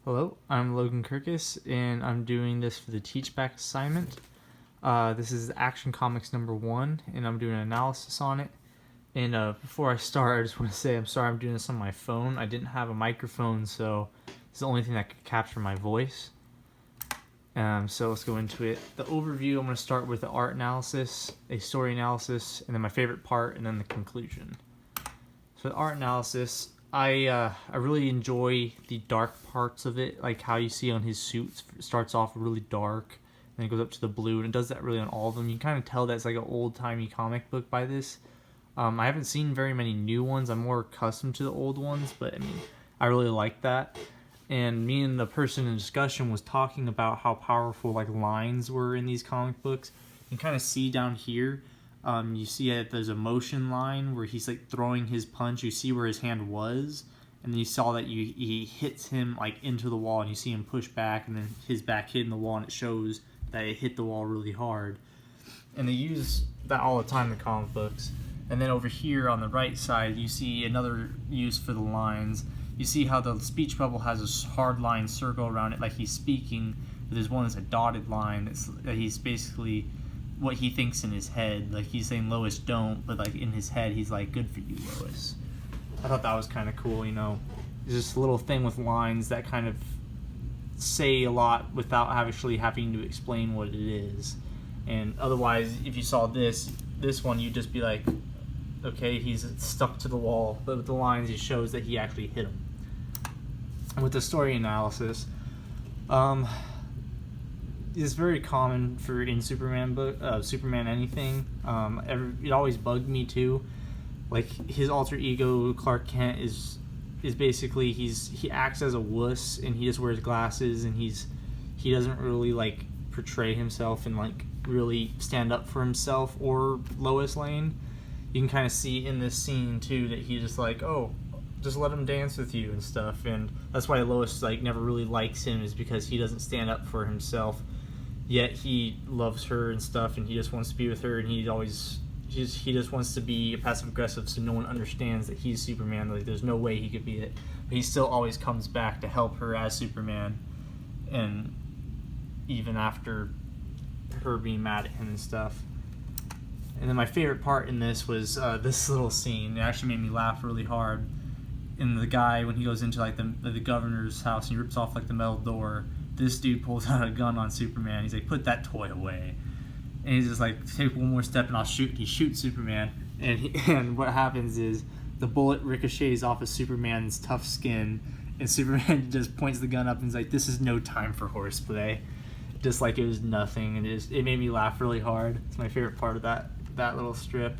Hello, I'm Logan Kirkus, and I'm doing this for the Teachback assignment. This is Action Comics number 1, and I'm doing an analysis on it. And before I start, I just want to say I'm sorry I'm doing this on my phone. I didn't have a microphone, so it's the only thing that could capture my voice. So let's go into it. The overview, I'm going to start with the art analysis, a story analysis, and then my favorite part, and then the conclusion. So the art analysis, I really enjoy the dark parts of it, like how you see on his suit starts off really dark, then it goes up to the blue, and it does that really on all of them. You can kind of tell that it's like an old-timey comic book by this. I haven't seen very many new ones. I'm more accustomed to the old ones, but I mean, I really like that. And me and the person in discussion was talking about how powerful like lines were in these comic books. You can kind of see down here. You see that there's a motion line where he's like throwing his punch. You see where his hand was, and then you saw that he hits him like into the wall, and you see him push back, and then his back hitting the wall, and it shows that it hit the wall really hard. And they use that all the time in comic books. And then over here on the right side, you see another use for the lines. You see how the speech bubble has a hard line circle around it, like he's speaking. But there's one that's a dotted line that he's basically what he thinks in his head. Like he's saying Lois don't, but like in his head he's like, good for you, Lois. I thought that was kind of cool, you know. It's just a little thing with lines that kind of say a lot without actually having to explain what it is. And otherwise, if you saw this one, you'd just be like, okay, he's stuck to the wall. But with the lines, it shows that he actually hit him. And with the story analysis, it's very common for in Superman anything. It always bugged me too. Like his alter ego Clark Kent is basically he acts as a wuss, and he just wears glasses, and he doesn't really like portray himself and like really stand up for himself or Lois Lane. You can kind of see in this scene too that he's just like, oh, just let him dance with you and stuff, and that's why Lois like never really likes him, is because he doesn't stand up for himself. Yet he loves her and stuff, and he just wants to be with her, and he just wants to be passive aggressive, so no one understands that he's Superman. Like there's no way he could be it, but he still always comes back to help her as Superman, and even after her being mad at him and stuff. And then my favorite part in this was this little scene. It actually made me laugh really hard. And the guy, when he goes into like the governor's house and he rips off like the metal door, this dude pulls out a gun on Superman. He's like, put that toy away. And he's just like, take one more step and I'll shoot. He shoots Superman. And what happens is the bullet ricochets off of Superman's tough skin. And Superman just points the gun up and is like, this is no time for horseplay. Just like it was nothing. And it made me laugh really hard. It's my favorite part of that little strip.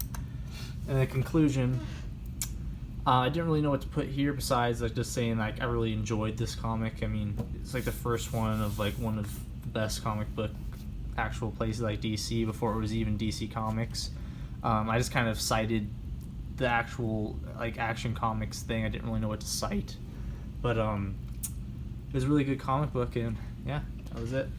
And the conclusion, I didn't really know what to put here besides like just saying like I really enjoyed this comic. I mean, it's like the first one of like one of the best comic book actual places like DC before it was even DC Comics. I just kind of cited the actual like Action Comics thing. I didn't really know what to cite, but it was a really good comic book, and yeah, that was it.